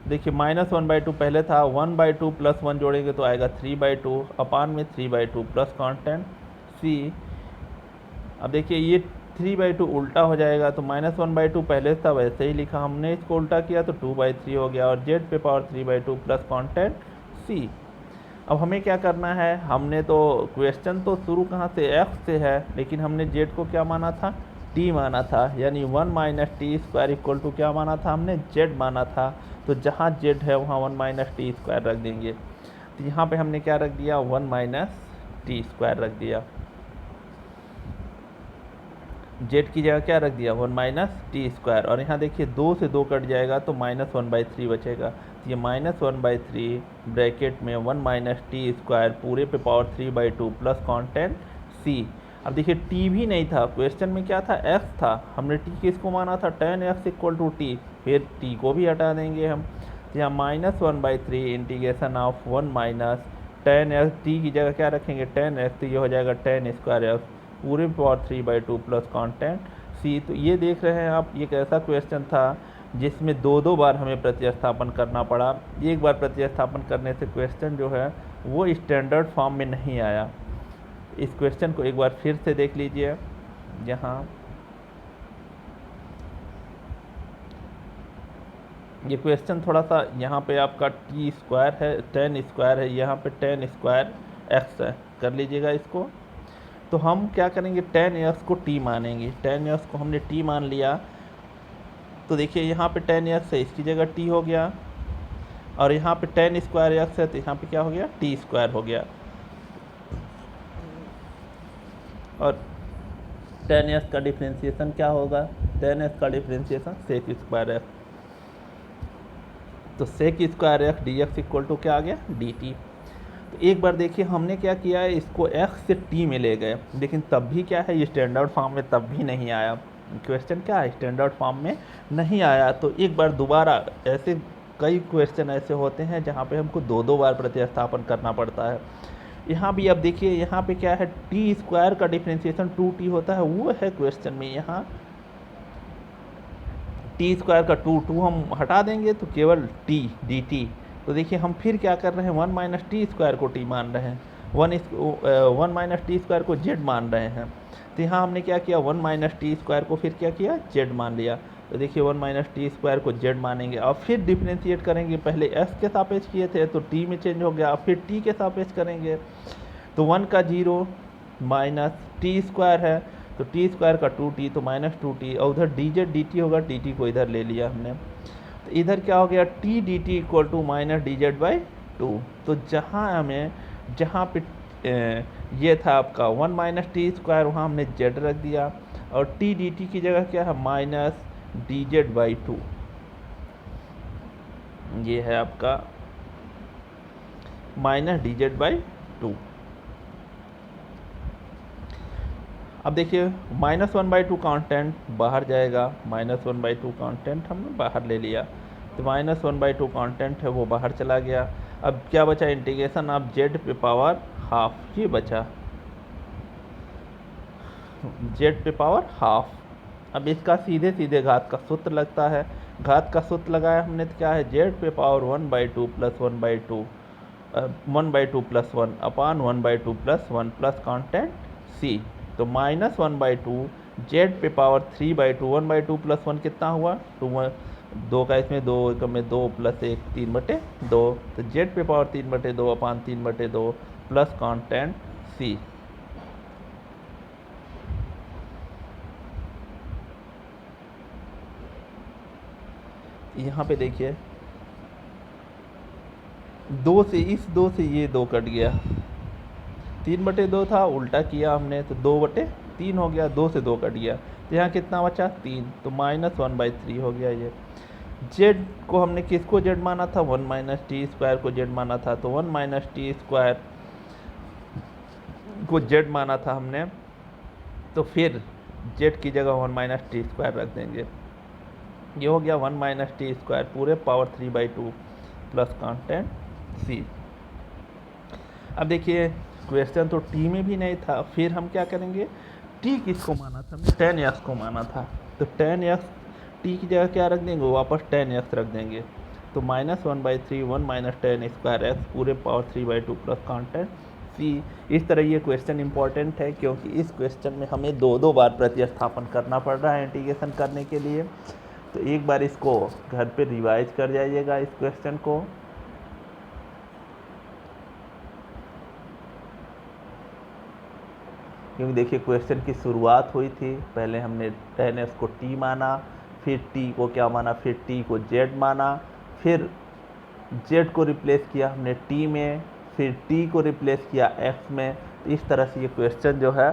देखिए -1/2 पहले था, 1/2 + 1 जोड़ेंगे तो आएगा 3/2 अपान में 3/2 प्लस कांस्टेंट सी। अब देखिए ये 3/2 उल्टा हो जाएगा, तो -1/2 पहले था वैसे ही लिखा, हमने इसको उल्टा किया तो 2/3 हो गया, और z पे पावर 3/2 प्लस कॉन्टेंट सी। अब हमें क्या करना है, हमने तो क्वेश्चन तो शुरू कहाँ से, f से है, लेकिन हमने z को क्या माना था, t माना था, यानी 1 - t² इक्वल टू क्या माना था हमने, z माना था। तो जहाँ z है वहाँ 1 - t² रख देंगे। तो यहाँ पे हमने क्या रख दिया, 1 - t² रख दिया। z की जगह क्या रख दिया, 1 - t², और यहाँ देखिए 2 से 2 कट जाएगा तो -1/3 बचेगा। तो ये -1/3 ब्रैकेट में 1 - t² पूरे पे पावर 3/2 प्लस कॉन्टेंट c। अब देखिए t भी नहीं था, क्वेश्चन में क्या था, x था, हमने t किसको माना था, tan x equal to t, फिर t को भी हटा देंगे हम। तो यहाँ -1/3 integration of 1 - tan x, t की जगह क्या रखेंगे, tan x, तो ये हो जाएगा tan² x पूरे पावर 3/2 प्लस कॉन्टेंट सी। तो ये देख रहे हैं आप, ये एक ऐसा क्वेश्चन था जिसमें दो बार हमें प्रतिस्थापन करना पड़ा। एक बार प्रतिस्थापन करने से क्वेश्चन जो है वो स्टैंडर्ड फॉर्म में नहीं आया। इस क्वेश्चन को एक बार फिर से देख लीजिए। यहाँ ये क्वेश्चन थोड़ा सा, यहाँ पे आपका t² है, tan² है, यहाँ पे tan² x है, कर लीजिएगा इसको। तो हम क्या करेंगे, tan x को t मानेंगे, tan x को हमने t मान लिया। तो देखिए यहाँ पे tan x है, इसकी जगह t हो गया, और यहाँ पे tan² x है, तो यहाँ पे क्या हो गया, t² हो गया। और tan x का डिफ्रेंसिएशन क्या होगा, tan x का डिफ्रेंसिएशन sec² x, तो sec² x dx equal to क्या आ गया, dt। तो एक बार देखिए हमने क्या किया है, इसको x से t में ले गए, लेकिन तब भी क्या है, ये स्टैंडर्ड फॉर्म में तब भी नहीं आया। क्वेश्चन क्या है, स्टैंडर्ड फॉर्म में नहीं आया। तो एक बार दोबारा, ऐसे कई क्वेश्चन ऐसे होते हैं जहाँ पे हमको दो बार प्रतिस्थापन करना पड़ता है। यहाँ भी अब देखिए, यहाँ पे क्या है, t² का डिफ्रेंसिएशन 2t होता है, वो है क्वेश्चन में। यहाँ t² का 2 हम हटा देंगे तो केवल t dt। तो देखिए हम फिर क्या कर रहे हैं, 1 - t² को t मान रहे हैं, 1 - t² को z मान रहे हैं। तो यहाँ हमने क्या किया, 1 - t² को फिर क्या किया, z मान लिया। तो देखिए 1 - t² को z मानेंगे, और फिर डिफ्रेंशिएट करेंगे, पहले s के सापेक्ष किए थे तो t में चेंज हो गया, फिर t के सापेक्ष करेंगे। तो 1 का 0 माइनस t² है, तो t² का 2t, तो -2t, और उधर dz dt होगा, dt को इधर ले लिया हमने। तो इधर क्या हो गया, t dt equal to -dz/2। तो जहाँ पे ये था आपका 1 - t², वहाँ हमने z रख दिया, और t dt की जगह क्या है, -dz/2। ये है आपका -dz/2। अब देखिए -1/2 कांस्टेंट बाहर जाएगा, -1/2 कांस्टेंट हमने बाहर ले लिया, तो -1/2 कांस्टेंट है वो बाहर चला गया। अब क्या बचा, इंटीग्रेशन ऑफ z पे पावर हाफ, ये बचा z पे पावर हाफ। अब इसका सीधे सीधे घात का सूत्र लगता है, घात का सूत्र लगाया हमने, तो क्या है, z पे पावर 1/2 प्लस 1/2 1/2 प्लस 1 अपान 1/2 प्लस 1 प्लस कॉन्टेंट c। तो -1/2 z पे पावर 3/2, 1/2 प्लस 1 कितना हुआ, 2 का इसमें 2 एकम में 2 प्लस 1 3/2, तो z पे पावर 3/2 अपान 3/2 प्लस कॉन्टेंट c। यहाँ पे देखिए 2 से ये 2 कट गया, 3/2 था, उल्टा किया हमने तो 2/3 हो गया, 2 से 2 कट गया, तो यहाँ कितना बचा, 3, तो -1/3 हो गया ये। z को हमने किसको z माना था, 1 - t² को z माना था, तो 1 - t² को z माना था हमने, तो फिर z की जगह 1 - t² रख देंगे। ये हो गया 1 - t² पूरे पावर 3/2 प्लस कॉन्टेंट c। अब देखिए क्वेश्चन तो t में भी नहीं था, फिर हम क्या करेंगे, t किसको माना था, हमने tan x को माना था, तो tan x t की जगह क्या रख देंगे, वापस tan x रख देंगे। तो -1/3 1 - tan² x पूरे पावर 3/2 प्लस कॉन्टेंट सी। इस तरह ये क्वेश्चन इंपॉर्टेंट है क्योंकि इस क्वेश्चन में हमें दो बार प्रतिस्थापन करना पड़ रहा है इंटीग्रेशन करने के लिए। तो एक बार इसको घर पे रिवाइज कर जाइएगा इस क्वेश्चन को। क्योंकि देखिए क्वेश्चन की शुरुआत हुई थी, पहले उसको टी माना, फिर टी को क्या माना, फिर टी को जेड माना, फिर जेड को रिप्लेस किया हमने टी में, फिर टी को रिप्लेस किया एक्स में। तो इस तरह से ये क्वेश्चन जो है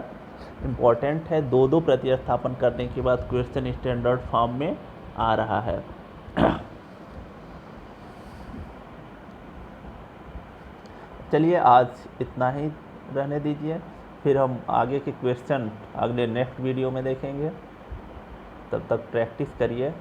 इम्पॉर्टेंट है, दो प्रतिस्थापन करने के बाद क्वेश्चन स्टैंडर्ड फॉर्म में आ रहा है। चलिए आज इतना ही रहने दीजिए, फिर हम आगे के क्वेश्चन अगले नेक्स्ट वीडियो में देखेंगे। तब तक प्रैक्टिस करिए।